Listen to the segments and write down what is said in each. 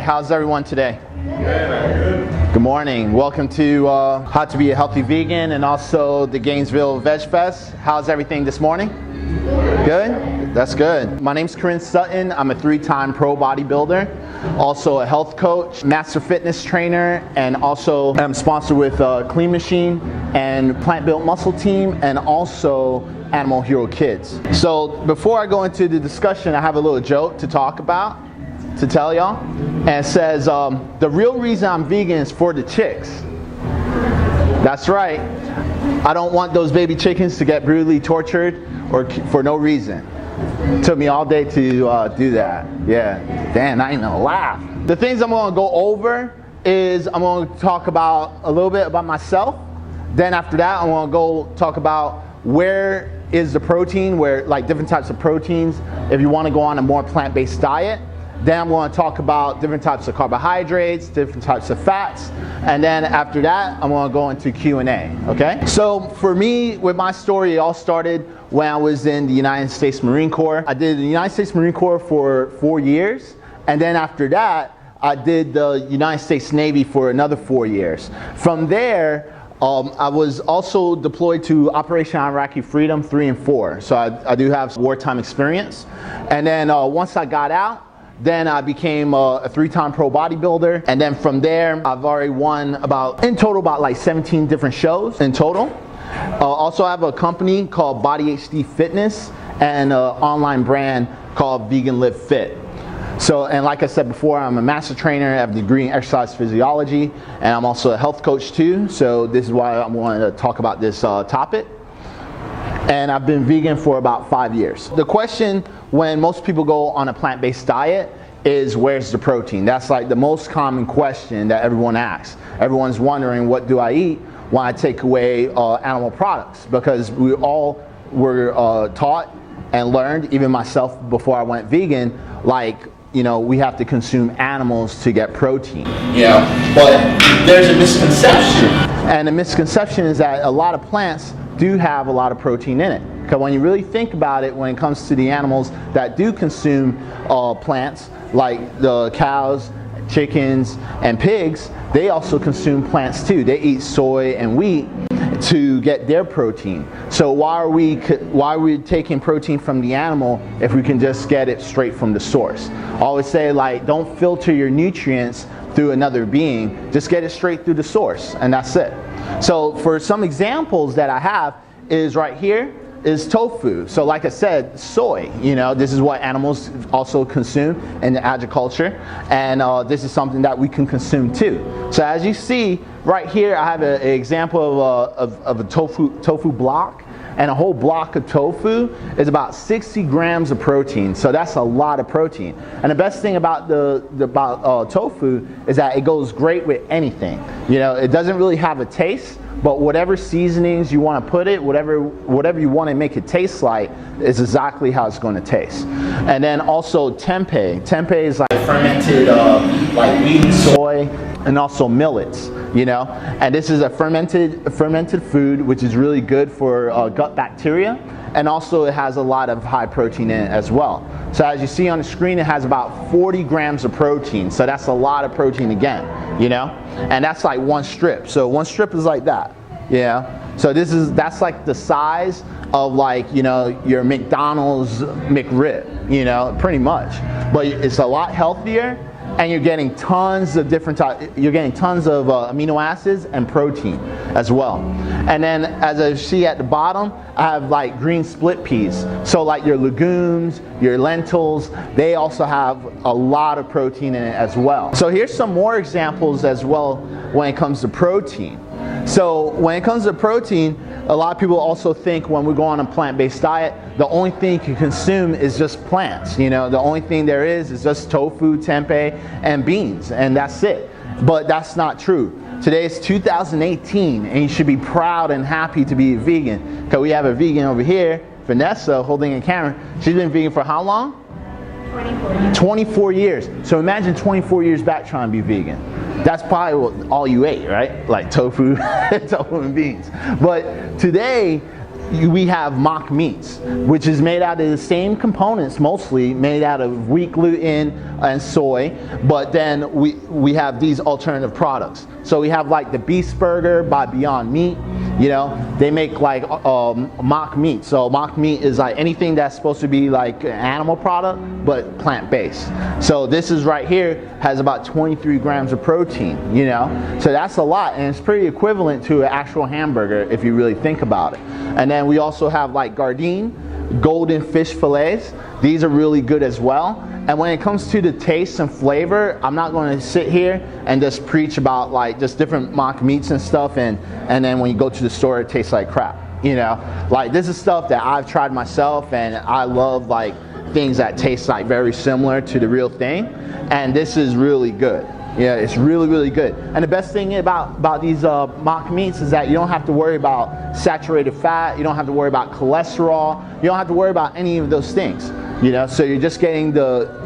right, how's everyone today? Good morning. Welcome to How to Be a Healthy Vegan and also the Gainesville Veg Fest. How's everything this morning? Good? That's good. My name's Korin Sutton. I'm a 3-time pro bodybuilder, also a health coach, master fitness trainer, and also I'm sponsored with Clean Machine and Plant Built Muscle Team and also Animal Hero Kids. So before I go into the discussion, I have a little joke to talk about, to tell y'all. And it says, the real reason I'm vegan is for the chicks. That's right. I don't want those baby chickens to get brutally tortured or for no reason. It took me all day to do that. Yeah, damn, I ain't gonna laugh. The things I'm gonna go over is I'm gonna talk about a little bit about myself. Then after that, I'm gonna go talk about where is the protein, where like different types of proteins, if you wanna go on a more plant-based diet. Then I'm going to talk about different types of carbohydrates, different types of fats, and then after that, I'm going to go into Q&A, okay? So for me, with my story, it all started when I was in the United States Marine Corps. I did the United States Marine Corps for 4 years, and then after that, I did the United States Navy for another 4 years. From there, I was also deployed to Operation Iraqi Freedom 3 and 4, so I do have wartime experience. And then once I got out, then I became a 3-time pro bodybuilder. And then from there, I've already won in total about like 17 different shows in total. Also I have a company called Body HD Fitness and an online brand called Vegan Live Fit. So, and like I said before, I'm a master trainer, I have a degree in exercise physiology, and I'm also a health coach too. So this is why I wanted to talk about this topic. And I've been vegan for about 5 years. The question when most people go on a plant-based diet is, where's the protein? That's like the most common question that everyone asks. Everyone's wondering, what do I eat when I take away animal products? Because we all were taught and learned, even myself before I went vegan, like, you know, we have to consume animals to get protein. Yeah, but there's a misconception. And the misconception is that a lot of plants do have a lot of protein in it. Because when you really think about it, when it comes to the animals that do consume plants, like the cows, chickens, and pigs, they also consume plants too. They eat soy and wheat to get their protein. So why are we taking protein from the animal if we can just get it straight from the source? I always say, like, don't filter your nutrients through another being, just get it straight through the source, and that's it. So for some examples that I have is right here is tofu. So like I said, soy, you know, this is what animals also consume in the agriculture, and this is something that we can consume too. So as you see right here, I have an example of a tofu block, and a whole block of tofu is about 60 grams of protein. So that's a lot of protein. And the best thing about tofu is that it goes great with anything. You know, it doesn't really have a taste, but whatever seasonings you want to put it, whatever you want to make it taste like, is exactly how it's going to taste. And then also tempeh. Tempeh is like fermented like wheat, soy, and also millets, you know. And this is a fermented food, which is really good for gut bacteria, and also it has a lot of high protein in it as well. So as you see on the screen, it has about 40 grams of protein. So that's a lot of protein again, you know. And that's like one strip. So one strip is like that, yeah. So that's like the size of, like, you know, your McDonald's McRib, you know, pretty much. But it's a lot healthier. And you're getting tons of amino acids and protein as well. And then as I see at the bottom, I have like green split peas. So like your legumes, your lentils, they also have a lot of protein in it as well. So here's some more examples as well when it comes to protein. So when it comes to protein, a lot of people also think when we go on a plant-based diet, the only thing you can consume is just plants. You know, the only thing there is just tofu, tempeh, and beans, and that's it. But that's not true. Today is 2018, and you should be proud and happy to be a vegan. Because we have a vegan over here, Vanessa, holding a camera. She's been vegan for how long? 24 years. 24 years. So imagine 24 years back trying to be vegan. That's probably all you ate, right? Like tofu, tofu and beans. But today, we have mock meats, which is made out of the same components, mostly made out of wheat gluten and soy, but then we have these alternative products. So we have like the Beast Burger by Beyond Meat. You know, they make like mock meat. So mock meat is like anything that's supposed to be like an animal product, but plant-based. So this is right here, has about 23 grams of protein, you know. So that's a lot, and it's pretty equivalent to an actual hamburger if you really think about it. And then we also have like Gardein, golden fish fillets. These are really good as well. And when it comes to the taste and flavor, I'm not going to sit here and just preach about like just different mock meats and stuff, and then when you go to the store it tastes like crap, you know. Like this is stuff that I've tried myself, and I love like things that taste like very similar to the real thing, and this is really good. Yeah, it's really, really good. And the best thing about these mock meats is that you don't have to worry about saturated fat, you don't have to worry about cholesterol, you don't have to worry about any of those things. You know, so you're just getting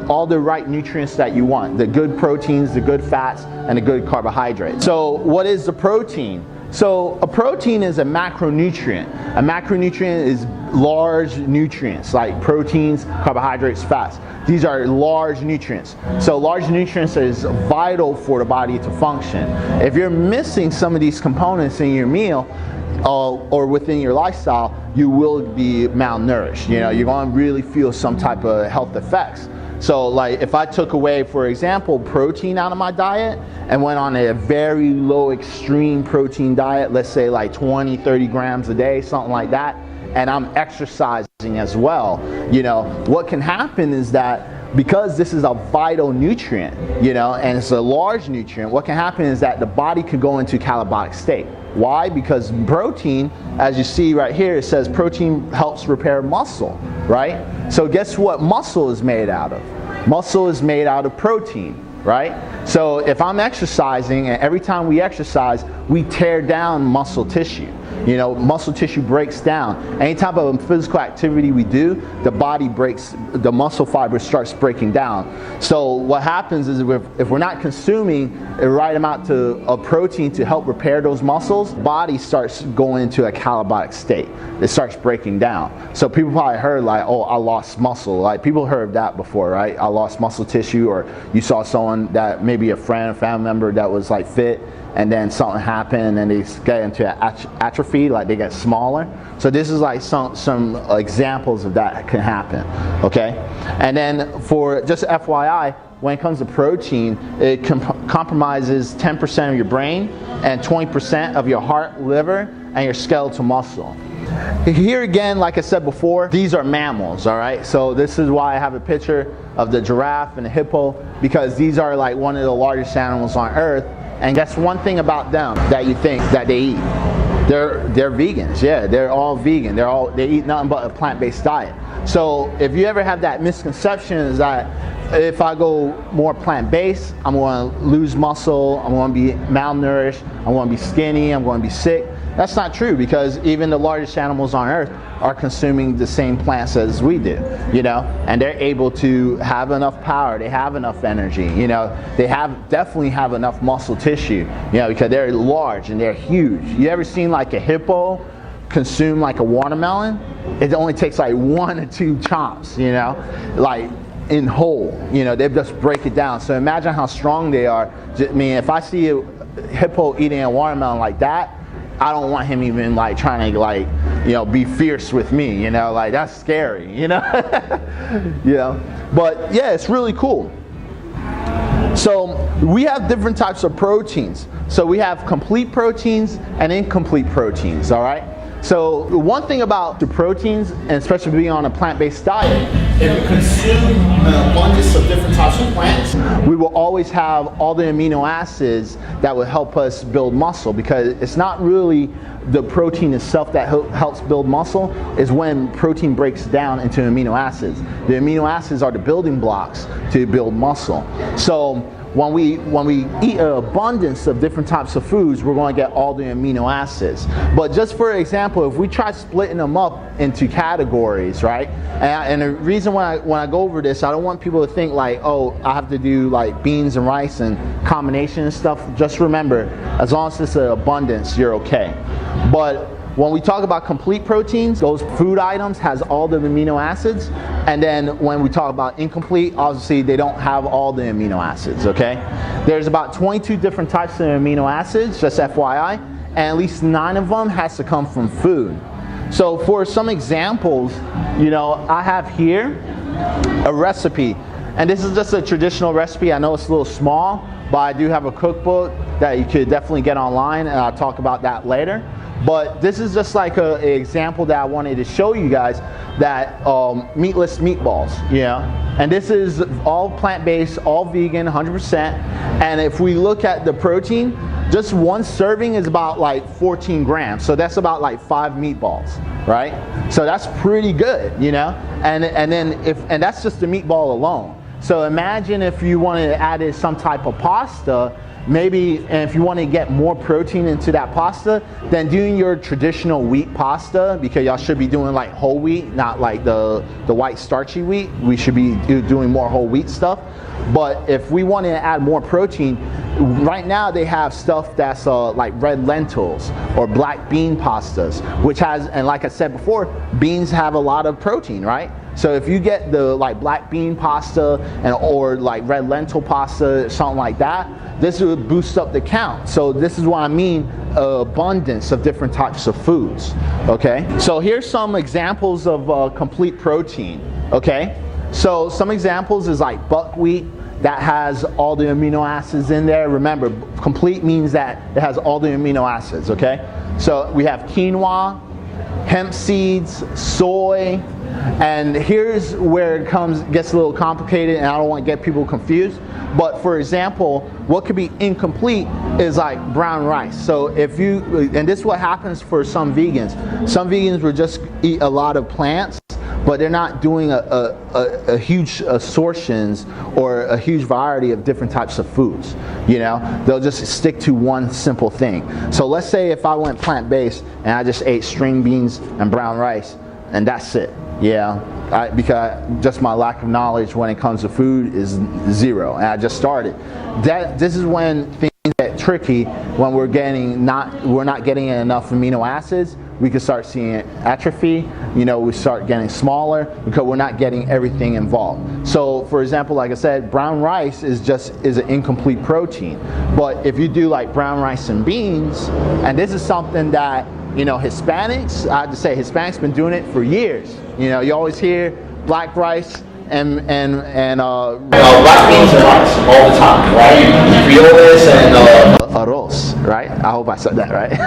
all the right nutrients that you want, the good proteins, the good fats, and the good carbohydrates. So what is the protein? So a protein is a macronutrient. A macronutrient is large nutrients like proteins, carbohydrates, fats. These are large nutrients. So large nutrients is vital for the body to function. If you're missing some of these components in your meal, or within your lifestyle, you will be malnourished. You know, you're going to really feel some type of health effects. So like if I took away, for example, protein out of my diet and went on a very low extreme protein diet, let's say like 20, 30 grams a day, something like that, and I'm exercising as well, you know, what can happen is that because this is a vital nutrient, you know, and it's a large nutrient, what can happen is that the body could go into catabolic state. Why? Because protein, as you see right here, it says protein helps repair muscle, right? So guess what muscle is made out of? Muscle is made out of protein, right? So if I'm exercising, and every time we exercise, we tear down muscle tissue. You know, muscle tissue breaks down. Any type of physical activity we do, the body breaks, the muscle fiber starts breaking down. So what happens is if we're not consuming the right amount of protein to help repair those muscles, the body starts going into a catabolic state. It starts breaking down. So people probably heard like, oh, I lost muscle. Like people heard that before, right? I lost muscle tissue, or you saw someone that maybe a friend, a family member that was like fit, and then something happened and they get into atrophy, like they get smaller. So this is like some examples of that can happen, okay? And then for just FYI, when it comes to protein, it compromises 10% of your brain and 20% of your heart, liver, and your skeletal muscle. Here again, like I said before, these are mammals, all right? So this is why I have a picture of the giraffe and the hippo, because these are like one of the largest animals on earth. And that's one thing about them that you think that they eat. They're vegans, yeah, they're all vegan. They eat nothing but a plant-based diet. So if you ever have that misconception is that if I go more plant-based, I'm going to lose muscle, I'm going to be malnourished, I'm going to be skinny, I'm going to be sick. That's not true, because even the largest animals on earth are consuming the same plants as we do, you know, and they're able to have enough power, they have enough energy, you know, they definitely have enough muscle tissue, you know, because they're large and they're huge. You ever seen like a hippo consume like a watermelon? It only takes like 1 or 2 chomps, you know, like in whole, you know, they just break it down. So imagine how strong they are. I mean, if I see a hippo eating a watermelon like that, I don't want him even like trying to like, you know, be fierce with me, you know, like that's scary, you know. You know, but yeah, it's really cool. So we have different types of proteins. So we have complete proteins and incomplete proteins, all right? So one thing about the proteins, and especially being on a plant-based diet, if we consume an abundance of different types of plants, we will always have all the amino acids that will help us build muscle, because it's not really the protein itself that helps build muscle, is when protein breaks down into amino acids. The amino acids are the building blocks to build muscle. So when we eat an abundance of different types of foods, we're going to get all the amino acids. But just for example, if we try splitting them up into categories, right? And the reason when I go over this, I don't want people to think like, oh, I have to do like beans and rice and combination and stuff. Just remember, as long as it's an abundance, you're okay. But when we talk about complete proteins, those food items has all the amino acids. And then when we talk about incomplete, obviously they don't have all the amino acids, okay? There's about 22 different types of amino acids, just FYI, and at least 9 of them has to come from food. So for some examples, you know, I have here a recipe. And this is just a traditional recipe. I know it's a little small, but I do have a cookbook that you could definitely get online, and I'll talk about that later. But this is just like an example that I wanted to show you guys, that meatless meatballs, you know. And this is all plant-based, all vegan, 100%. And if we look at the protein, just one serving is about like 14 grams. So that's about like 5 meatballs, right? So that's pretty good, you know. And that's just the meatball alone. So imagine if you wanted to add in some type of pasta, maybe, and if you want to get more protein into that pasta, then doing your traditional wheat pasta, because y'all should be doing like whole wheat, not like the white starchy wheat. We should be doing more whole wheat stuff. But if we want to add more protein, right now they have stuff that's like red lentils or black bean pastas, which has, and like I said before, beans have a lot of protein, right? So if you get the like black bean pasta or like red lentil pasta, something like that, this would boost up the count. So this is what I mean, abundance of different types of foods, okay? So here's some examples of complete protein, okay? So some examples is like buckwheat, that has all the amino acids in there. Remember, complete means that it has all the amino acids, okay? So we have quinoa, hemp seeds, soy, and here's where it gets a little complicated, and I don't want to get people confused. But for example, what could be incomplete is like brown rice. So if you, and this is what happens for some vegans. Some vegans will just eat a lot of plants, but they're not doing a huge assortions or a huge variety of different types of foods. You know, they'll just stick to one simple thing. So let's say if I went plant-based and I just ate string beans and brown rice, and that's it. Yeah, because just my lack of knowledge when it comes to food is 0, and I just started. This is when things get tricky, when we're not getting enough amino acids. We can start seeing atrophy, you know, we start getting smaller because we're not getting everything involved. So for example, like I said, brown rice is an incomplete protein. But if you do like brown rice and beans, and this is something that, you know, Hispanics, I have to say Hispanics been doing it for years. You know, you always hear black rice and black beans and rice all the time, right? Frijoles and arroz, right? I hope I said that right.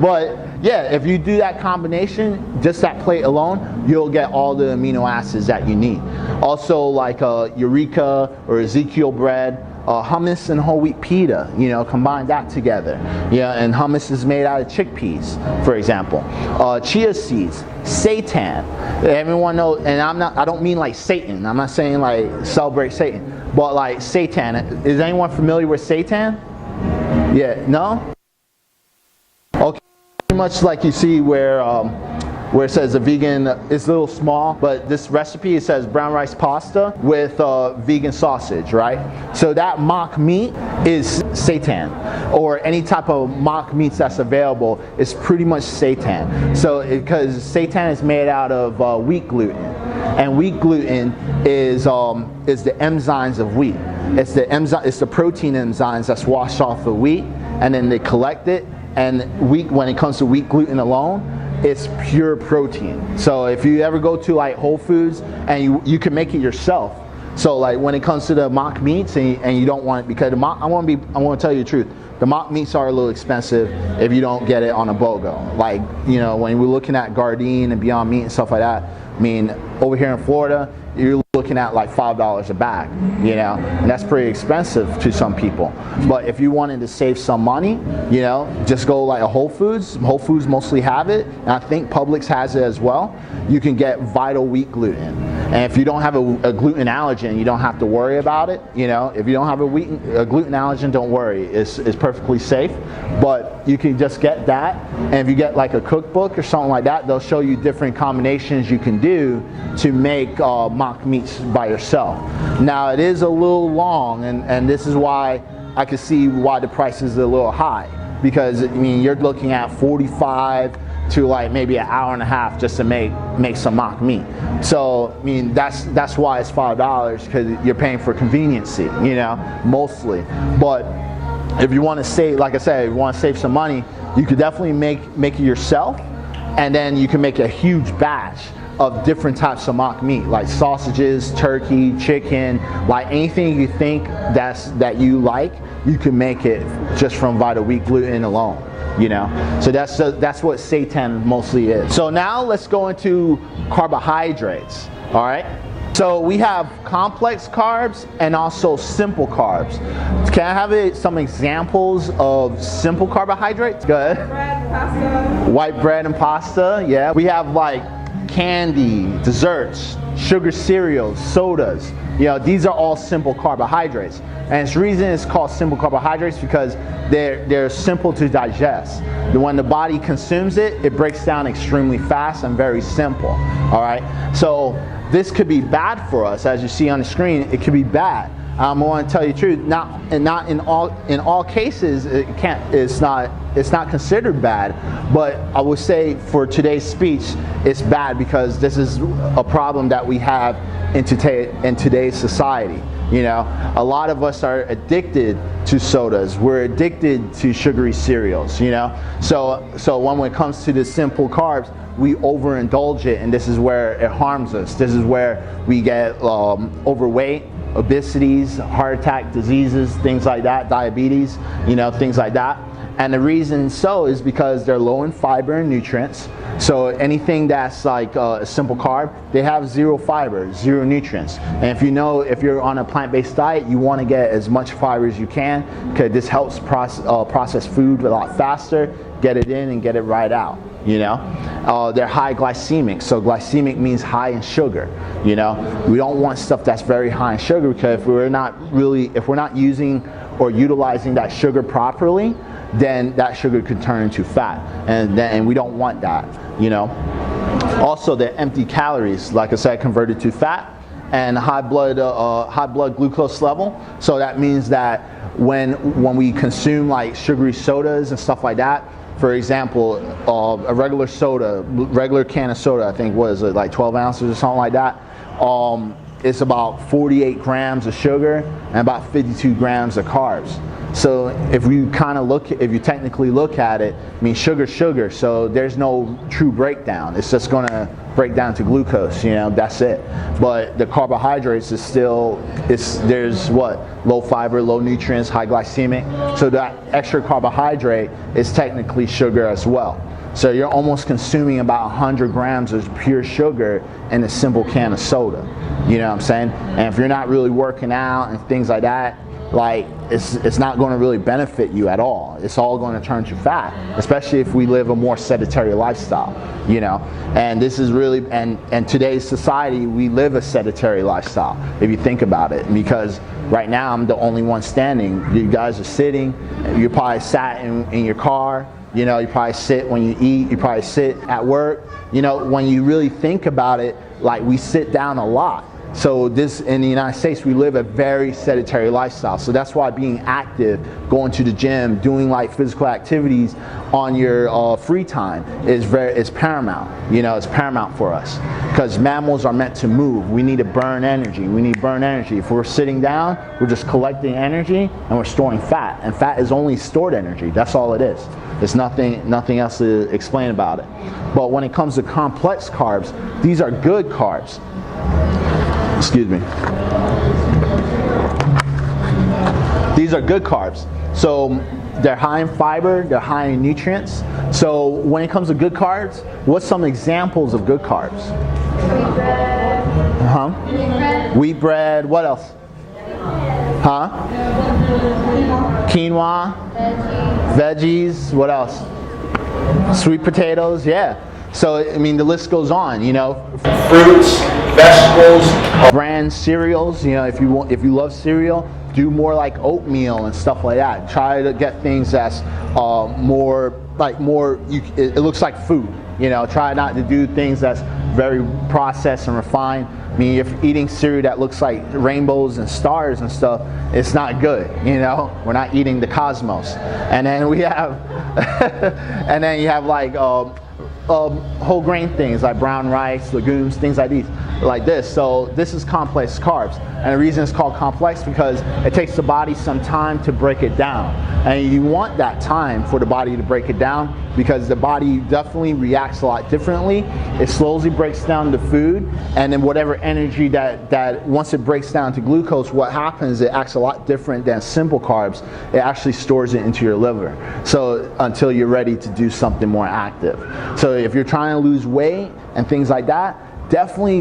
But yeah, if you do that combination, just that plate alone, you'll get all the amino acids that you need. Also like eureka or Ezekiel bread, hummus and whole wheat pita, you know, combine that together. Yeah, and hummus is made out of chickpeas, for example. Chia seeds, seitan. Everyone knows, and I don't mean like Satan. I'm not saying like celebrate Satan, but like seitan. Is anyone familiar with seitan? Yeah, no? Okay, pretty much like you see where it says a vegan, it's a little small, but this recipe, it says brown rice pasta with vegan sausage, right? So that mock meat is seitan, or any type of mock meats that's available is pretty much seitan. So because seitan is made out of wheat gluten, and wheat gluten is the enzymes of wheat. It's the protein enzymes that's washed off the wheat, and then they collect it. And when it comes to wheat gluten alone, it's pure protein. So if you ever go to like Whole Foods and you can make it yourself. So like when it comes to the mock meats and you don't want it, because I want to tell you the truth. The mock meats are a little expensive if you don't get it on a BOGO. Like, you know, when we're looking at Gardein and Beyond Meat and stuff like that, I mean, over here in Florida, you're looking at like $5 a bag, you know, and that's pretty expensive to some people. But if you wanted to save some money, you know, just go like a Whole Foods. Whole Foods mostly have it, and I think Publix has it as well. You can get Vital Wheat Gluten. And if you don't have a gluten allergen, you don't have to worry about it. You know, if you don't have a gluten allergen, don't worry. It's perfectly safe. But you can just get that. And if you get like a cookbook or something like that, they'll show you different combinations you can do to make mock meats by yourself. Now it is a little long, and this is why I can see why the price is a little high. because I mean you're looking at 45 to like maybe an hour and a half just to make some mock meat. So I mean that's why it's $5, because you're paying for conveniency, you know, mostly. But if you want to save, like I said, if you want to save some money, you could definitely make it yourself, and then you can make a huge batch of different types of mock meat, like sausages, turkey, chicken, like anything you think that you like, you can make it just from Vital Wheat gluten alone, you know. So that's what seitan mostly is. So now let's go into carbohydrates. All right. So we have complex carbs and also simple carbs. Can I have some examples of simple carbohydrates? Go ahead. Bread, pasta. White bread and pasta, yeah. We have like candy, desserts, sugar cereals, sodas. You know, these are all simple carbohydrates. And the reason it's called simple carbohydrates because they're simple to digest. When the body consumes it, it breaks down extremely fast and very simple. All right. So this could be bad for us, as you see on the screen. It could be bad. I want to tell you the truth. Not in all cases. It's not considered bad. But I would say for today's speech, it's bad because this is a problem that we have in today's society. You know, a lot of us are addicted to sodas. We're addicted to sugary cereals. You know, so when it comes to the simple carbs, we overindulge it, and this is where it harms us. This is where we get overweight, obesities, heart attack diseases, things like that, diabetes, you know, things like that. And the reason so is because they're low in fiber and nutrients. So anything that's like a simple carb, they have zero fiber, zero nutrients. And if you're on a plant-based diet, you want to get as much fiber as you can, because this helps process food a lot faster, get it in and get it right out. You know, they're high glycemic. So glycemic means high in sugar. You know, we don't want stuff that's very high in sugar, because if we're not using or utilizing that sugar properly, then that sugar could turn into fat, and we don't want that. You know, also they're empty calories, like I said, converted to fat, and high blood glucose level. So that means that when we consume like sugary sodas and stuff like that, for example, a regular can of soda, I think, what is it, like 12 ounces or something like that, it's about 48 grams of sugar and about 52 grams of carbs. So if you technically look at it, I mean, sugar, so there's no true breakdown. It's just going to break down to glucose, you know, that's it. But the carbohydrates there's low fiber, low nutrients, high glycemic. So that extra carbohydrate is technically sugar as well. So you're almost consuming about 100 grams of pure sugar in a simple can of soda. You know what I'm saying? And if you're not really working out and things like that, like it's not going to really benefit you at all. It's all going to turn to fat, especially if we live a more sedentary lifestyle, you know. And this is really, and today's society, we live a sedentary lifestyle, if you think about it. Because right now I'm the only one standing. You guys are sitting. You probably sat in your car. You know, you probably sit when you eat. You probably sit at work. You know, when you really think about it, like, we sit down a lot. So in the United States, we live a very sedentary lifestyle. So that's why being active, going to the gym, doing like physical activities on your free time is paramount. You know, it's paramount for us, because mammals are meant to move. We need to burn energy. We need to burn energy. If we're sitting down, we're just collecting energy and we're storing fat. And fat is only stored energy. That's all it is. There's nothing else to explain about it. But when it comes to complex carbs, these are good carbs. Excuse me. These are good carbs. So they're high in fiber, they're high in nutrients. So when it comes to good carbs, what's some examples of good carbs? Wheat bread. Wheat bread, what else? Quinoa. Veggies, what else? Sweet potatoes, yeah. So, I mean, the list goes on, you know. Fruits, vegetables, brand cereals, you know, if you love cereal, do more like oatmeal and stuff like that. Try to get things that's it looks like food, you know. Try not to do things that's very processed and refined. I mean, if you're eating cereal that looks like rainbows and stars and stuff, it's not good, you know? We're not eating the cosmos. And then we have, and then you have like whole grain things like brown rice, legumes, things like these, like this. So this is complex carbs. And the reason it's called complex because it takes the body some time to break it down. And you want that time for the body to break it down because the body definitely reacts a lot differently. It slowly breaks down the food, and then whatever energy that once it breaks down to glucose, what happens, it acts a lot different than simple carbs. It actually stores it into your liver. So until you're ready to do something more active. So if you're trying to lose weight and things like that, definitely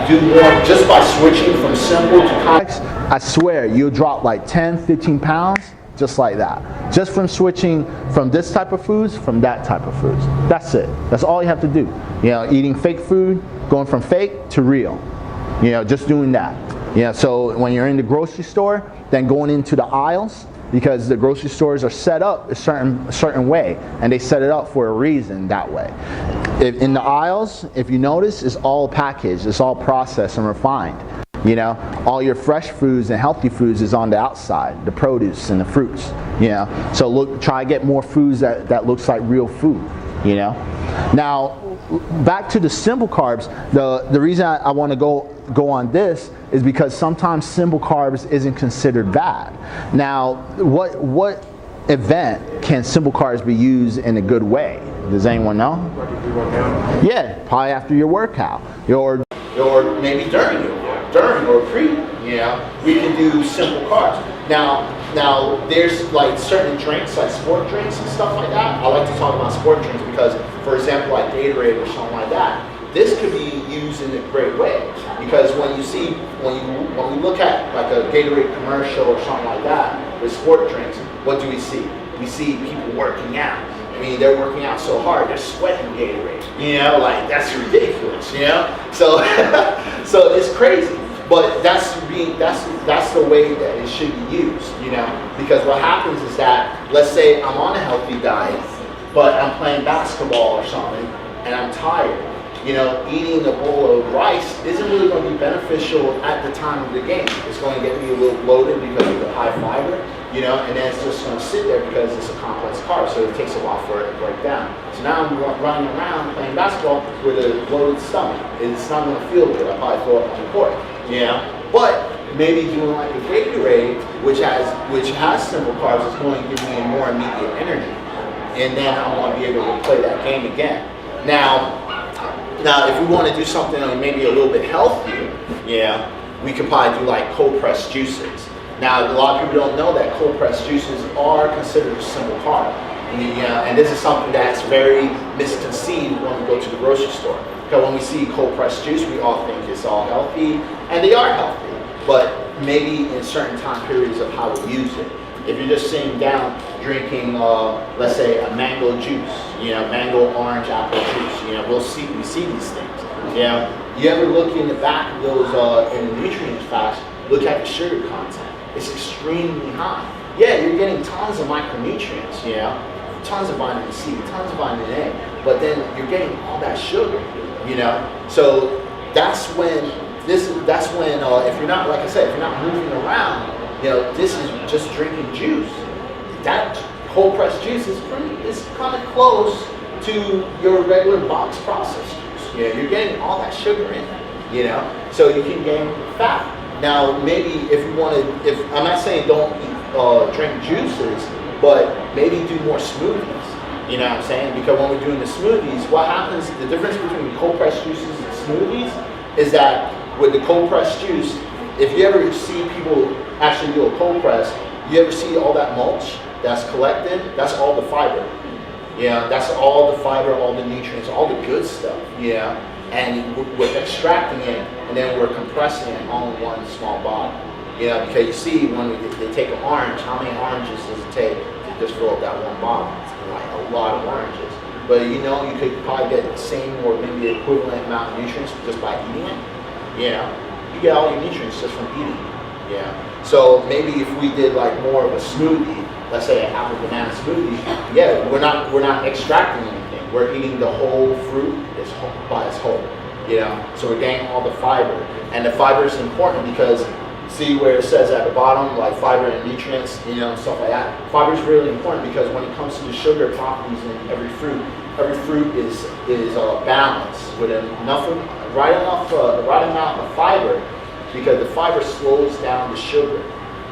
do more just by switching from simple to complex. I swear you'll drop like 10, 15 pounds just like that. Just from switching from this type of foods from that type of foods. That's it. That's all you have to do. You know, eating fake food, going from fake to real. You know, just doing that. You know, so when you're in the grocery store, then going into the aisles, because the grocery stores are set up a certain way, and they set it up for a reason that way. In the aisles, if you notice, it's all packaged, it's all processed and refined. You know, all your fresh foods and healthy foods is on the outside, the produce and the fruits. You know, so look, try to get more foods that looks like real food. You know, now back to the simple carbs. The reason I want to go on this is because sometimes simple carbs isn't considered bad. Now, what event can simple carbs be used in a good way? Does anyone know? Yeah, probably after your workout, or maybe during or pre. You know, we can do simple carbs. Now there's like certain drinks, like sport drinks and stuff like that. I like to talk about sport drinks because, for example, like Gatorade or something like that, this could be used in a great way. Because when we look at like a Gatorade commercial or something like that with sport drinks, what do we see? We see people working out. I mean, they're working out so hard, they're sweating Gatorade. You know, like that's ridiculous. You know, so so it's crazy. But that's the way that it should be used, you know, because what happens is that, let's say I'm on a healthy diet, but I'm playing basketball or something, and I'm tired. You know, eating a bowl of rice isn't really going to be beneficial at the time of the game. It's going to get me a little bloated because of the high fiber, you know, and then it's just going to sit there because it's a complex carb, so it takes a while for it to break down. So now I'm running around playing basketball with a bloated stomach. It's not going to feel good. I'll probably throw up on the court. Yeah, but maybe doing like a Gatorade, which has simple carbs, is going to give me a more immediate energy, and then I want to be able to play that game again. Now, if we want to do something maybe a little bit healthier, yeah, we could probably do like cold pressed juices. Now, a lot of people don't know that cold pressed juices are considered a simple carb. And this is something that's very misconceived when we go to the grocery store. Because when we see cold pressed juice, we all think it's all healthy, and they are healthy, but maybe in certain time periods of how we use it. If you're just sitting down drinking, let's say a mango juice, you know, mango, orange, apple juice, you know, we see these things. You know, you ever look in the back of those in the nutrient facts, look at the sugar content. It's extremely high. Yeah, you're getting tons of micronutrients, you know, tons of vitamin C, tons of vitamin A, but then you're getting all that sugar, you know. So that's when if you're not, like I said, if you're not moving around, you know, this is just drinking juice. That cold pressed juice is kind of close to your regular box processed juice. You know, you're getting all that sugar in, you know, so you can gain fat. Now, maybe if you want to, I'm not saying don't drink juices, but maybe do more smoothies. You know what I'm saying? Because when we're doing the smoothies, what happens, the difference between cold pressed juices and smoothies is that with the cold pressed juice, if you ever see people actually do a cold press, you ever see all that mulch that's collected? That's all the fiber. Yeah, that's all the fiber, all the nutrients, all the good stuff. Yeah, and we're extracting it, and then we're compressing it all in one small bottle. Yeah, because you see when they take an orange, how many oranges does it take to just fill up that one bottle? It's like a lot of oranges. But you know, you could probably get the same or maybe the equivalent amount of nutrients just by eating it. Yeah, you get all your nutrients just from eating. Yeah. So maybe if we did like more of a smoothie, let's say an apple banana smoothie, yeah, we're not extracting anything. We're eating the whole fruit by its whole. So we're getting all the fiber. And the fiber is important because see where it says at the bottom, like fiber and nutrients, stuff like that. Fiber is really important because when it comes to the sugar properties in every fruit is balanced with the right amount of fiber, because the fiber slows down the sugar.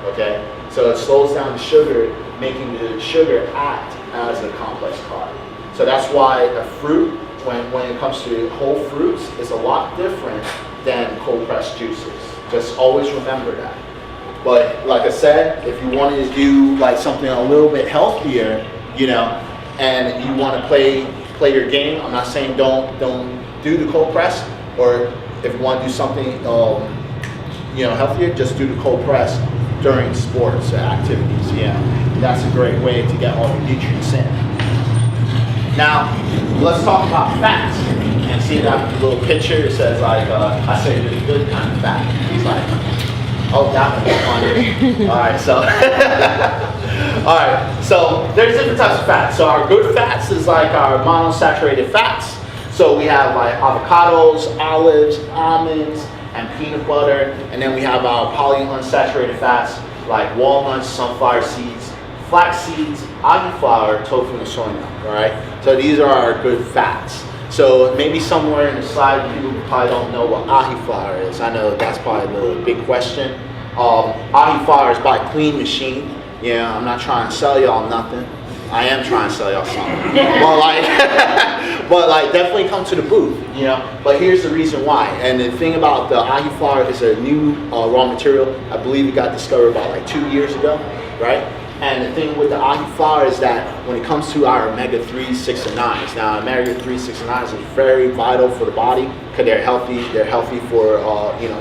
Okay, so it slows down the sugar, making the sugar act as a complex carb. So that's why a fruit, when it comes to whole fruits, is a lot different than cold pressed juices. Just always remember that. But like I said, if you wanted to do like something a little bit healthier, and you want to play your game, I'm not saying don't do the cold press, or if you want to do something healthier, just do the cold press during sports activities. That's a great way to get all the nutrients in. Now let's talk about fats. And see that little picture, it says like, I say the good kind of fat. It's like, oh, that one's funny. Alright, so there's different types of fats. So our good fats is like our monounsaturated fats. So we have like avocados, olives, almonds, and peanut butter. And then we have our polyunsaturated fats like walnuts, sunflower seeds, flax seeds, algae flour, tofu, and soy milk. Alright, so these are our good fats. So maybe somewhere in the slide, people probably don't know what ahi flour is. I know that's probably the big question. Ahi flour is by Clean Machine. I'm not trying to sell y'all nothing. I am trying to sell y'all something. but definitely come to the booth. But here's the reason why. And the thing about the ahi flour is a new raw material. I believe it got discovered about like 2 years ago, right? And the thing with the ahi flour is that when it comes to our omega-3, 6, and 9s, now omega-3, 6, and 9s is very vital for the body because they're healthy. They're healthy for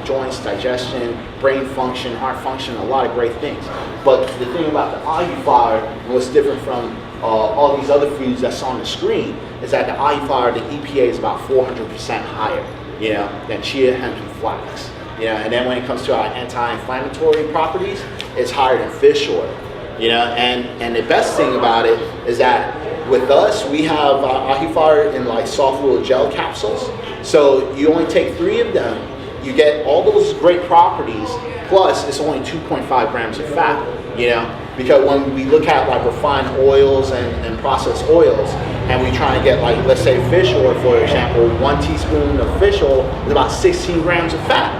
joints, digestion, brain function, heart function, a lot of great things. But the thing about the ahi flour, and what's different from all these other foods that's on the screen, is that the ahi flour, the EPA is about 400% higher, than chia, hemp, and flax. And then when it comes to our anti-inflammatory properties, it's higher than fish oil. And the best thing about it is that with us, we have ahi flour in like soft little gel capsules. So you only take 3 of them, you get all those great properties, plus it's only 2.5 grams of fat, because when we look at like refined oils and processed oils, and we try and get like, let's say fish oil, for example, 1 teaspoon of fish oil is about 16 grams of fat,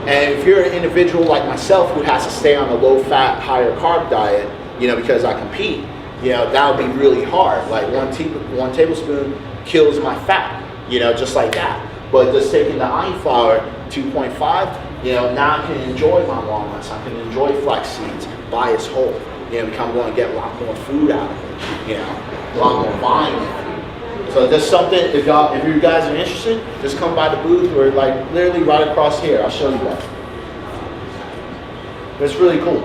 And if you're an individual like myself who has to stay on a low-fat, higher carb diet, because I compete, that would be really hard. Like 1 tablespoon kills my fat, just like that. But just taking the ahi flour, 2.5, now I can enjoy my walnuts. I can enjoy flax seeds by its whole. Because I'm going to get a lot more food out of it. A lot more volume. So just something, if you guys are interested, just come by the booth. We're like literally right across here. I'll show you that. It's really cool.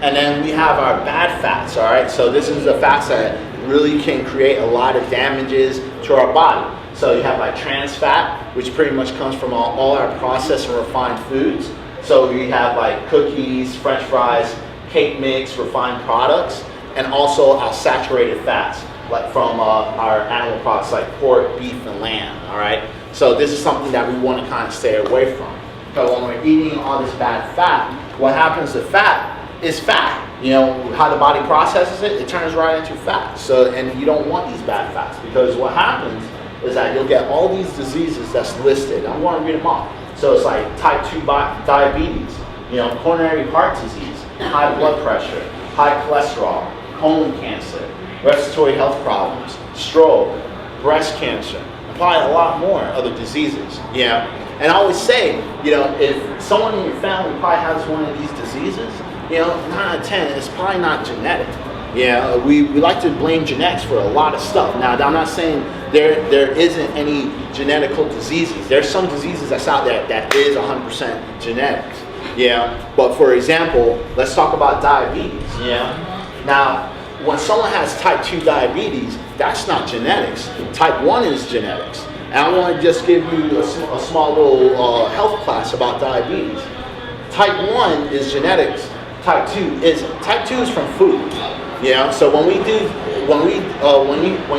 And then we have our bad fats, all right? So this is the fats that really can create a lot of damages to our body. So you have like trans fat, which pretty much comes from all our processed and refined foods. So we have like cookies, French fries, cake mix, refined products, and also our saturated fats, like from our animal products like pork, beef, and lamb, all right? So this is something that we want to kind of stay away from. Because when we're eating all this bad fat, what happens to fat is fat. How the body processes it, it turns right into fat. So, and you don't want these bad fats, because what happens is that you'll get all these diseases that's listed. I'm going to read them off. So it's like type 2 diabetes, coronary heart disease, high blood pressure, high cholesterol, colon cancer, respiratory health problems, stroke, breast cancer, and probably a lot more other diseases. And I always say, if someone in your family probably has one of these diseases, 9 out of 10, it's probably not genetic. We like to blame genetics for a lot of stuff. Now, I'm not saying there isn't any genetical diseases. There's some diseases that's out there that is 100% genetics. But for example, let's talk about diabetes. Now, when someone has type 2 diabetes, that's not genetics. Type 1 is genetics. And I want to just give you a small little health class about diabetes. Type 1 is genetics. Type 2 isn't. Type 2 is from food. So when you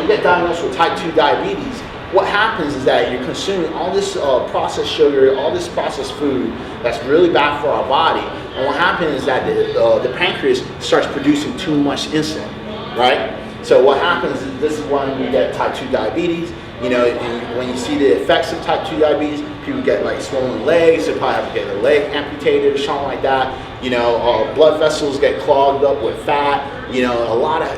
get diagnosed with type 2 diabetes, what happens is that you're consuming all this processed sugar, all this processed food that's really bad for our body. And what happens is that the pancreas starts producing too much insulin, right? So what happens is this is when you get type 2 diabetes. You know, and when you see the effects of type 2 diabetes, people get like swollen legs, they probably have to get their leg amputated or something like that. You know, blood vessels get clogged up with fat. You know, a lot of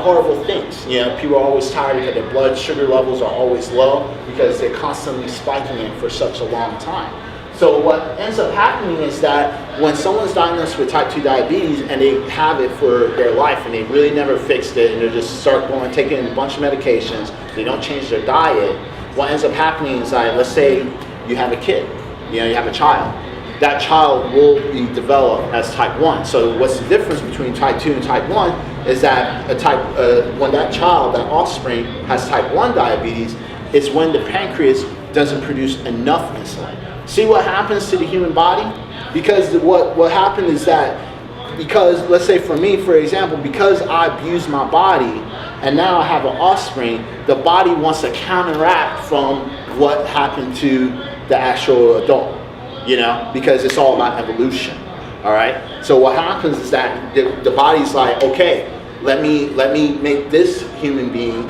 horrible things. You know, people are always tired because their blood sugar levels are always low because they're constantly spiking it for such a long time. So what ends up happening is that when someone's diagnosed with type 2 diabetes and they have it for their life and they really never fixed it and they just start going taking a bunch of medications, they don't change their diet, what ends up happening is that, let's say you have a kid, you know, you have a child. That child will be developed as type 1. So what's the difference between type 2 and type 1 is that when that child, that offspring, has type 1 diabetes, it's when the pancreas doesn't produce enough insulin. See what happens to the human body? Because what happened is that, because let's say for me, for example, because I abused my body and now I have an offspring, the body wants to counteract from what happened to the actual adult, you know, because it's all about evolution, all right? So what happens is that the body's like, okay, let me make this human being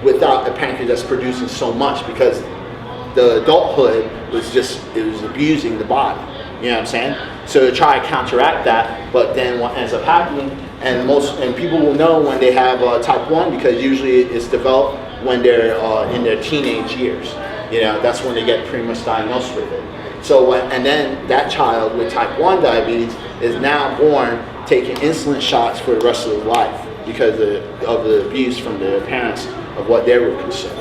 without a pancreas that's producing so much, because the adulthood it was abusing the body. You know what I'm saying? So to try to counteract that, but then what ends up happening, and people will know when they have type 1 because usually it's developed when they're in their teenage years. You know, that's when they get pretty much diagnosed with it. So and then that child with type 1 diabetes is now born taking insulin shots for the rest of their life because of the abuse from their parents of what they were consuming.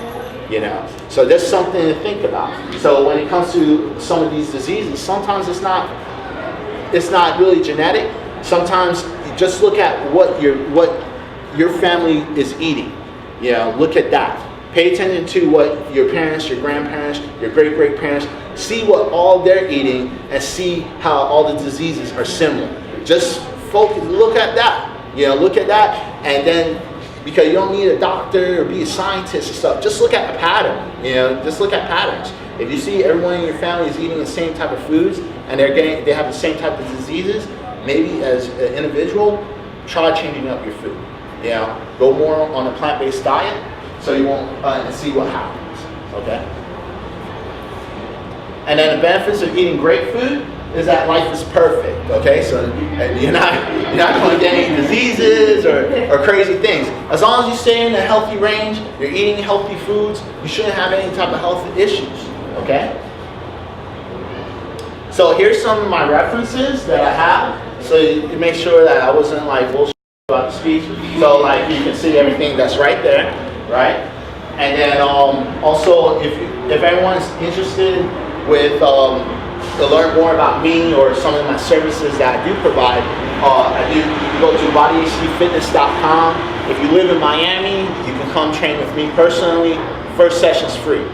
You know, so there's something to think about. So when it comes to some of these diseases, sometimes it's not really genetic. Sometimes you just look at what your family is eating. You know, look at that. Pay attention to what your parents, your grandparents, your great-great-parents, see what all they're eating and see how all the diseases are similar. Just focus, look at that. You know, look at that, and then, because you don't need a doctor or be a scientist and stuff. Just look at a pattern, you know, just look at patterns. If you see everyone in your family is eating the same type of foods and they have the same type of diseases, maybe as an individual, try changing up your food. You know, go more on a plant-based diet so you won't, and see what happens, okay? And then the benefits of eating great food is that life is perfect, okay? So you're not going to get any diseases or crazy things. As long as you stay in a healthy range, you're eating healthy foods, you shouldn't have any type of health issues, okay? So here's some of my references that I have, so you make sure that I wasn't like bullshit about the speech. So like you can see everything that's right there, right? And then also if everyone's interested with to learn more about me or some of my services that I do provide, you can go to bodyhcfitness.com. If you live in Miami, you can come train with me personally. First session's free.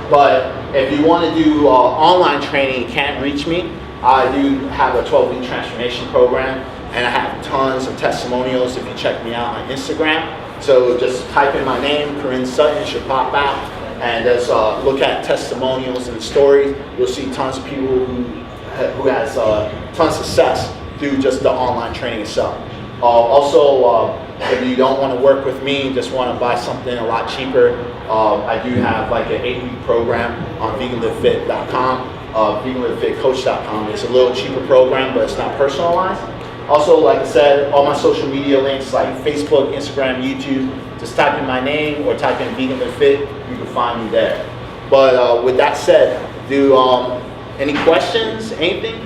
But if you want to do online training and can't reach me, I do have a 12-week transformation program, and I have tons of testimonials if you check me out on Instagram. So just type in my name, Korin Sutton, should pop out. And just look at testimonials and stories. You'll see tons of people who has tons of success through just the online training itself. Also, if you don't want to work with me, just want to buy something a lot cheaper, I do have like an 8-week program on veganlivefit.com, veganlivefitcoach.com. It's a little cheaper program, but it's not personalized. Also, like I said, all my social media links like Facebook, Instagram, YouTube, just type in my name or type in Vegan Live Fit, you can find me there. But with that said, do any questions, anything?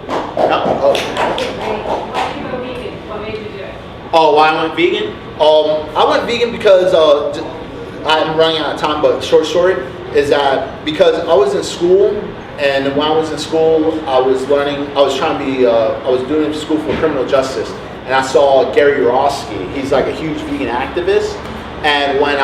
No? Oh. Why did you go vegan? What made you do it? Oh, why I went vegan? I went vegan because I'm running out of time, but short story is that because I was in school, and when I was in school, I was doing school for criminal justice, and I saw Gary Yourofsky. He's like a huge vegan activist, and when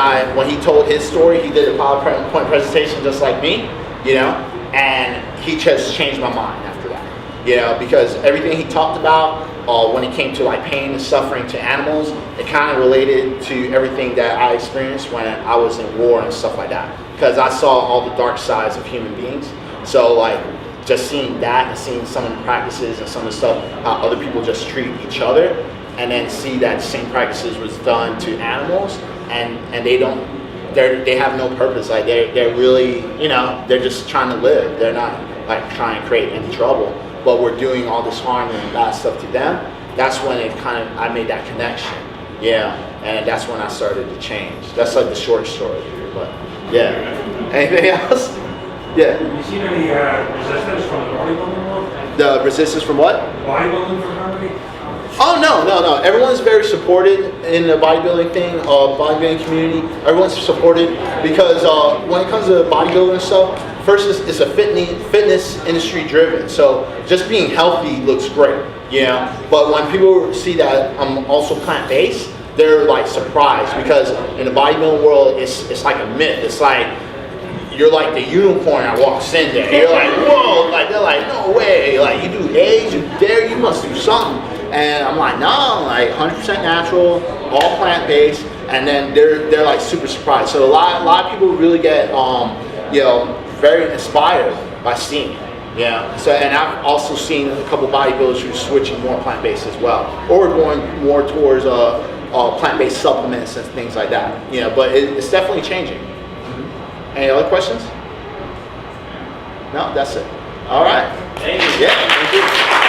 he told his story, he did a PowerPoint presentation just like me, you know, and he just changed my mind after that, you know, because everything he talked about, when it came to like pain and suffering to animals, it kind of related to everything that I experienced when I was in war and stuff like that. Because I saw all the dark sides of human beings. So like just seeing that and seeing some of the practices and some of the stuff, how other people just treat each other, and then see that same practices was done to animals, and they have no purpose. Like they're really, they're just trying to live. They're not like trying to create any trouble, but we're doing all this harm and bad stuff to them. That's when I made that connection. Yeah, and that's when I started to change. That's like the short story, but yeah. Anything else? Yeah. Have you seen any resistance from the bodybuilding world? The resistance from what? Bodybuilding for company? Oh, no. Everyone's very supported in the bodybuilding thing, bodybuilding community. Everyone's supported because when it comes to bodybuilding and stuff, first it's a fitness industry driven. So just being healthy looks great, But when people see that I'm also plant-based, they're like surprised, because in the bodybuilding world, it's like a myth. It's like you're like the unicorn that walks in there. You're like, whoa, like they're like, no way, like you do eggs, you dairy, you must do something. And I'm like, no, like 100% natural, all plant-based, and then they're like super surprised. So a lot of people really get very inspired by seeing it. Yeah. So, and I've also seen a couple bodybuilders who are switching more plant-based as well, or going more towards plant-based supplements and things like that. But it's definitely changing. Any other questions? No, that's it. All right. Thank you. Yeah. Thank you.